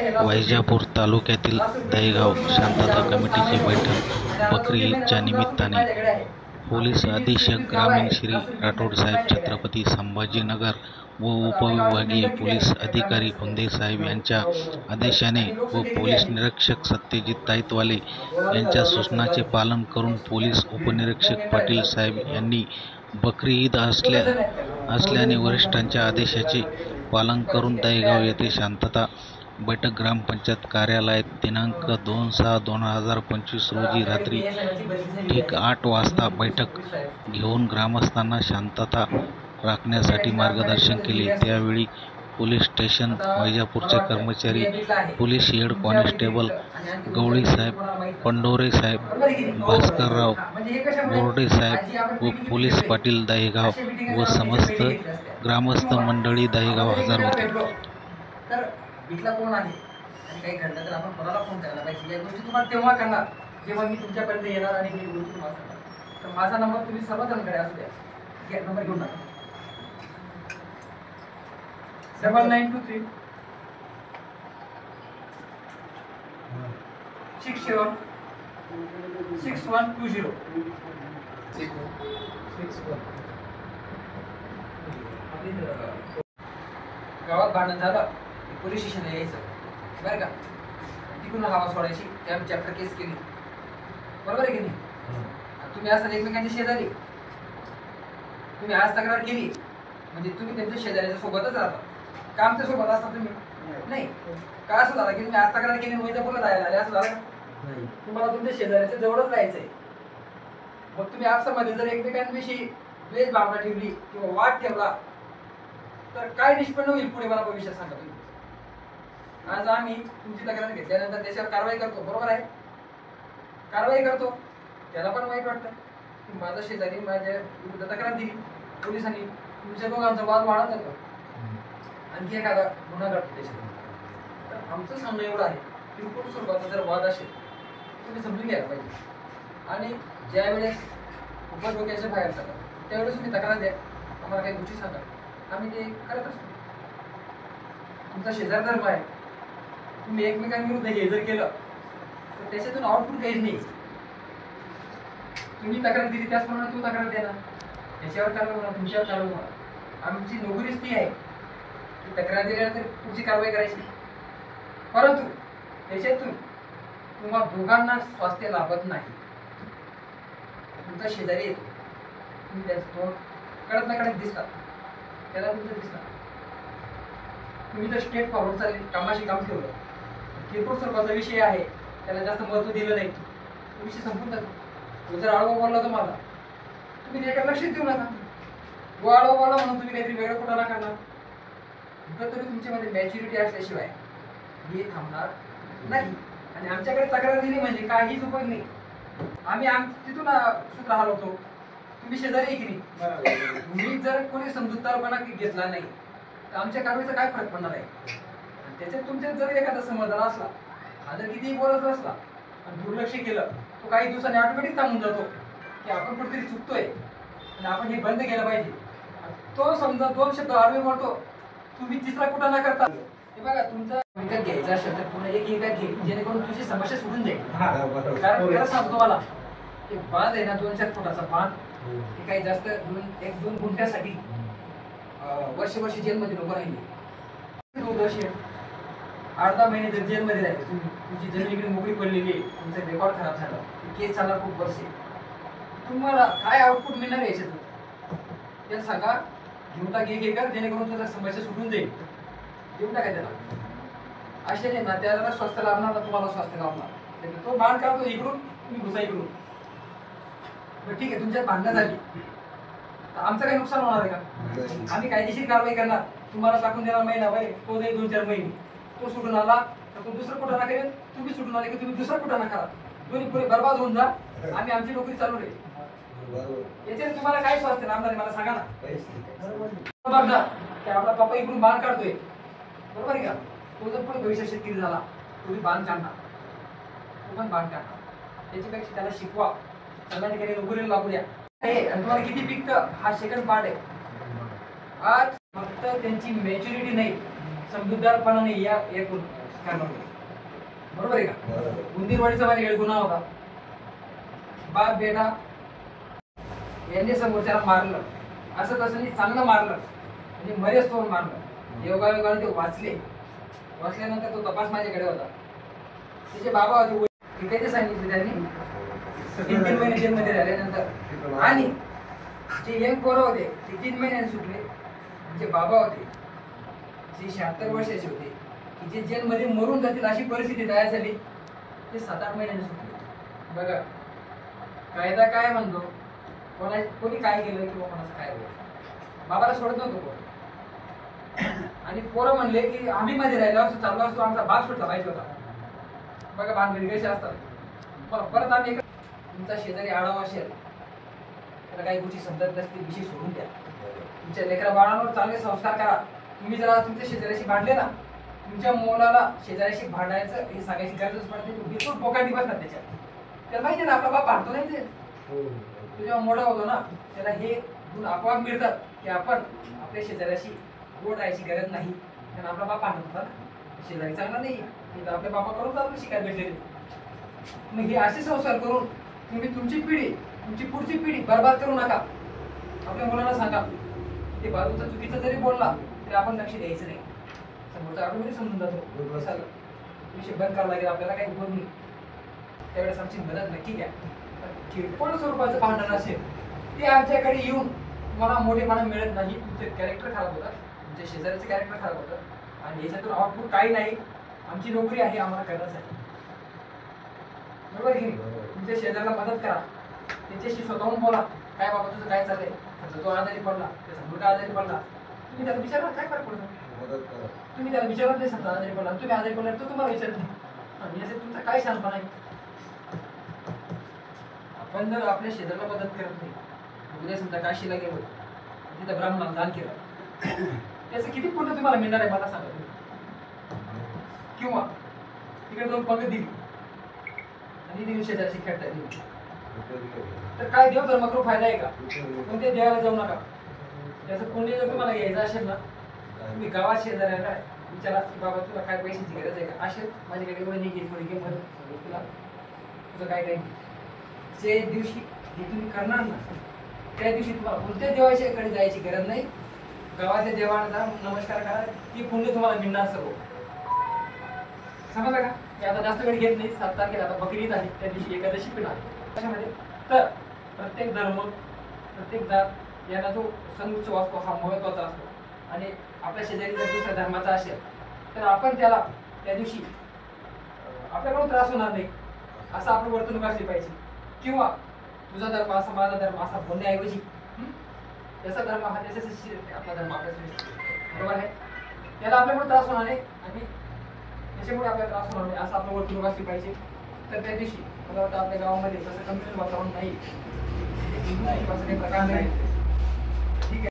वैजापूर तालुक्यातील दहेगाव शांतता कमिटीची बैठक बकरी ईदच्या निमित्ताने पोलीस अधीक्षक ग्रामीण श्री राठोड साहेब छत्रपती संभाजीनगर व उपविभागीय पोलीस अधिकारी भुंदे साहेब यांच्या आदेशाने व पोलीस निरीक्षक सत्यजित ताईतवाले यांच्या सूचनाचे पालन करून पोलीस उपनिरीक्षक पाटील साहेब यांनी बकरी ईद असल्याने वरिष्ठांच्या आदेशाचे पालन करून दहेगाव येथे शांतता बैठक ग्रामपंचायत कार्यालयात दिनांक 2/6/2025 रोजी रात्री ठीक 8 वाजता बैठक घेऊन ग्रामस्थांना शांतता राखण्यासाठी मार्गदर्शन केले। त्यावेळी पोलीस स्टेशन वैजापूरचे कर्मचारी पोलीस हेड कॉन्स्टेबल गवळी साहेब, पंडोरे साहेब, भास्करराव बोर्डे साहेब व पोलीस पाटील दहेगाव व समस्त ग्रामस्थ मंडळी दहेगाव हजर होते। बीटला कोण आहे आणि काही घडलं तर आपण कोणाला फोन करायला पाहिजे या गोष्टी तुम्हाला तेव्हा करणार जेव्हा मी तुमच्यापर्यंत येणार आणि ही गोष्ट तुम्हाला सांगणार। तर माझा नंबर तुम्ही सर्वजणकडे असू द्या, घ्या नंबर घेऊन टाका 9923 67 6120 गावात भांडण झालं पोलीस स्टेशनला यायचं बरं का, तिकडून हवा सोडायची, त्या चॅप्टर केस केली, बरोबर आहे की नाही? तुम्ही असं एकमेकांची शेजारी तुम्ही आज तक्रार केली म्हणजे तुम्ही त्यांच्या शेजाऱ्याच्या सोबतच राहता का आमच्या सोबत असता तुम्ही नाही का? असं झालं की तुम्ही आज तक्रार केली वैजापूरला जायला आले असं झालं का? तुम्हाला तुमच्या शेजाऱ्याच्या जवळच राहायचंय। मग तुम्ही आपसामध्ये जर एकमेकांविषयी द्वेष भावना ठेवली किंवा वाद ठेवला तर काय निष्पन्न होईल पुढे मला भविष्यात सांगा तुम्ही। आज आम्ही तुमची तक्रार घेतल्यानंतर त्याच्यावर कारवाई करतो, बरोबर आहे? कारवाई करतो, त्याला पण वाईट वाटतं की माझा शेजारी माझ्या विरुद्ध तक्रार दिली, पोलिसांनी, तुमच्या दोघांचा वाद वाढत जातो, आणखी एखादा गुन्हा घडतो त्याच्यात। तर आमचं सांगणं एवढं आहे की किरकोळ स्वरूपाचा जर वाद असेल तुम्ही समजून घ्यायला पाहिजे आणि ज्या वेळेस खूपच डोक्याच्या बाहेर जातात त्यावेळेस तुम्ही तक्रार द्या, आम्हाला काही गोष्टी सांगा, आम्ही ते करत असतो। तुमचा शेजार धर्म आहे, तुम्ही एकमेकांविरुद्ध हे जर केलं तर त्याच्यातून आउटपुट काहीच नाही। तुम्ही तक्रार दिली त्याचप्रमाणे तू तक्रार देणार, त्याच्यावर कारवाई होणार, तुमच्यावर कारवाई होणार। आमची नोकरीच ती आहे की तक्रार दिल्यानंतर तुमची कारवाई करायची, परंतु त्याच्यातून तुम्हा दोघांना स्वास्थ्य लाभत नाही। तुमचा शेजारी येतो, तुम्ही त्याचं तोंड कळत ना कळत दिसतात, त्याला तुमचं दिसतात, तुम्ही जर स्ट्रेट फॉरवर्ड चालले कामाशी काम ठेवलं, किरकोळ स्वरूपाचा विषय आहे त्याला जास्त महत्त्व दिलं नाही, तो विषय संपून जातो। तो जर आडवा बोलला तुम्हाला तुम्ही त्याच्याकडे लक्ष देऊ नका, तो आडवा बोलला म्हणून तुम्ही काहीतरी वेगळं कुठं ना करणार, कुठं तरी तुमच्यामध्ये मॅच्युरिटी असल्याशिवाय हे थांबणार नाही। आणि आमच्याकडे तक्रार दिली म्हणजे काहीच उपयोग नाही, आम्ही तिथून सूत्र हलवतो, तुम्ही शेजारी आहे की नाही? तुम्ही जर कोणी समजूतदारपणा घेतला नाही तर आमच्या कारवाईचा काय फरक पडणार आहे? त्याच्यात तुमच्यात जर एखादा समाधान असला, हा जर कितीही बोलत असला आणि दुर्लक्ष केलं तो काही दिवसांनी ऑटोमॅटिक थांबून जातो की आपण कुठेतरी चुकतोय आणि आपण हे बंद केलं पाहिजे। तो समजा 2 शब्द आडवे बोलतो, तुम्ही तिसरा कुठं ना करता, हे बघा तुमचा विकत घ्यायचा असेल तर पुन्हा एक विकत घे जेणेकरून तुझी समस्या सुटून जाईल। कारण खरं सांगतो तुम्हाला की बांध आहे ना 2-4 फुटाचा बांध हे काही जास्त 1-2 गुंठ्यासाठी वर्ष जेलमध्ये लोक राहिले, 2 वर्ष 8-10 महिने जर जेलमध्ये राहिले, तुमची जमिनीकडे मोकळी पडलेली आहे, तुमचं रेकॉर्ड खराब झालं, केस चालणार खूप वर्षे, तुम्हाला काय आउटपुट मिळणार आहे याच्यातून? त्याला सांगा घेऊन टाक, घे कर जेणेकरून तुझा समस्या सुटून जाईल, घेऊन टाका त्याला। असे नाही ना त्याला स्वास्थ्य लाभणार ना तुम्हाला स्वास्थ्य लाभणार, तो बाण काढतो इकडून तुम्ही घुसा इकडून, ठीक आहे तुमच्यात भांडणं झाली तर आमचं काही नुकसान होणार आहे का? आम्ही कायदेशीर कारवाई करणार, तुम्हाला टाकून देणार महिना बाई, तो जाईल 2-4 महिने, तो सुटून आला तर तो दुसरं कुठं ना करेल, तुम्ही सुटून आले की तुम्ही दुसरा कुठं ना करा, दोन्ही पुढे बर्बाद होऊन जा, आम्ही आमची नोकरी चालू राहील। याच्यात तुम्हाला काय स्वास्थ्य लाभणार आहे मला सांगा ना? बघा की आपला पप्पा इकडून बाण काढतोय, बरोबर आहे का? तो जर पुढे भविष्यात शेतकरी झाला तुम्ही बाण काढणार, तो पण बाण काढणार, त्याच्यापेक्षा त्याला शिकवा, सगळ्या ठिकाणी नोकरीला लागू द्या। तुम्हाला किती पिकतं हा सेकंड पार्ट आहे। आज फक्त त्यांची मॅच्युरिटी नाही, समजूतदारपणा नाही, या एकूण करणार होतो. बरोबर आहे का? उंदीरवाडीचा माझ्याकडे गुन्हा होता. बाप बेटा यांनी समोरच्याला मारलं, असं तसं नाही, चांगलं मारलं म्हणजे मरेच तोंड मारलं. योगायोगाने ते वाचल्यानंतर तो तपास माझ्याकडे होता. त्याचे बाबा होते, इथे सांगितले त्यांनी 3 महिने जेलमध्ये राहिल्यानंतर. आणि जे यंग पोरं होते ते 3 महिन्याने सुटले. जे बाबा होते जे 76 वर्षाचे होते की जे जेलमध्ये मरून जातील अशी परिस्थिती तयार झाली, ते 7-8 महिन्याने सुटले. बघा कायदा काय म्हणतो, कोणी काय केलं किंवा कोणाचं काय होतं, बाबाला सोडत नव्हतं कोण. आणि पोरं म्हणले की आम्ही मध्ये राहिलो असतो, चाललो असतो, आमचा बाप सुटला पाहिजे होता. बघा बांधलेली कशी असतात. परत आम्ही तुमचा शेजारी आडावा असेल, त्याला काही गोष्टी समजत नसतील, विषय सोडून द्या. तुमच्या लेकरा बाळांवर चांगले संस्कार करा. तुम्ही जर आज तुमच्या शेजाऱ्याशी भांडले ना, तुमच्या मुलाला शेजाऱ्याशी भांडायचं हे सांगायची गरजच पडते. तुम्ही बिलकुल पोकाटी बसणार त्याच्यात. त्याला माहिती ना आपला बाप भांडतो नाही ते. तो जेव्हा मोठा होतो ना, त्याला हे गुण आपोआप मिळतात की आपण आपल्या शेजाऱ्याशी गोड राहायची गरज नाही. कारण आपला बाप भांडत होता ना, शेजारी चांगला नाही, तर आपल्या बापाकडून तर आपलं शिकायला भेटलेले. मग हे असे संस्कार करून तुम्ही तुमची पिढी, तुमची पुढची पिढी बरबाद करू नका. आपल्या मुलांना सांगा ते बाजूचा चुकीचा जरी बोलला तरी आपण लक्ष द्यायचं नाही. समोरचा ऑटोमॅटिक समजून जातो. विषय बंद करावा लागेल, आपल्याला काही उपयोग नाही. त्यावेळेस आमची मदत नक्की घ्या. किरकोळ स्वरूपाचं भांडण असेल ते आमच्याकडे येऊन तुम्हाला मोठेपणा मिळत नाही. तुमचं कॅरेक्टर खराब होतं, तुमच्या शेजाऱ्याचं कॅरेक्टर खराब होतं आणि याच्यातून आउटपुट काही नाही. आमची नोकरी आहे आम्हाला करण्यासाठी. बरोबर की तुमच्या शेजाऱ्याला मदत करा, त्याच्याशी स्वतःहून बोला. काय बाबा तुझं काय चाललंय, तो आजारी पडला, त्याचा मुलगा आजारी पडला, तुम्ही त्याला विचारला काय फरक पडतो. तुम्ही त्याला विचारत नाही, समजा आजारी पडला, तुम्ही आजारी पडला तो तुम्हाला विचारत नाही. आणि याच्यात तुमचा काय शांतपणा आहे. आपण जर आपल्या शेजाऱ्याला मदत करत नाही, उद्या समजा काशीला गेलो, तिथं ब्राह्मणाला दान केलं, त्याचं किती पुण्य तुम्हाला मिळणार आहे मला सांगा. किंवा तिकडे जाऊन पंगत दिली आणि दिवशी शेजारची खेळता दिली, तर काय देव धर्म करून फायदा आहे का? कोणत्या देवाला जाऊ नका. त्याचं पुण्य जर तुम्हाला घ्यायचं असेल ना, तुम्ही गावात शेजाऱ्याला विचारा की बाबा तुला काय पैशाची गरज आहे का? असेल माझ्याकडे एवढं नाही घेत म्हणजे तुला तुझं काय काही. जे दिवशी हे तुम्ही करणार ना, त्या दिवशी तुम्हाला कोणत्या देवाच्याकडे जायची गरज नाही. गावातल्या देवाला नमस्कार करा, ती पुण्य तुम्हाला मिळणार सर्व. समजलं का? मी आता जास्त वेळ घेत नाही. 7 तारखेला आता बकरी ईद आहे, त्या दिवशी एकादशी पण आहे. त्याच्यामध्ये तर प्रत्येक धर्म, प्रत्येक जात याला जो संघर्ष असतो हा महत्त्वाचा असतो. आणि आपल्या शेजारी जर दुसऱ्या धर्माचा असेल तर आपण त्याला त्या दिवशी आपल्याकडून त्रास होणार नाही असं आपलं वर्तणूक असली पाहिजे. किंवा तुझा धर्म असा, माझा धर्म असा बोलण्याऐवजी त्याचा धर्म हा त्याच्याशी, आपला धर्म आपल्यासाठी, बरोबर आहे, त्याला आपल्याकडून त्रास होणार नाही आणि त्याच्यामुळे आपल्याला त्रास होणार नाही असं आपलं वर्तणूक असली पाहिजे. तर त्या दिवशी मला वाटतं आपल्या गावामध्ये तसं कम्युनल वातावरण नाही, असं काही प्रकार नाही. ठीक आहे.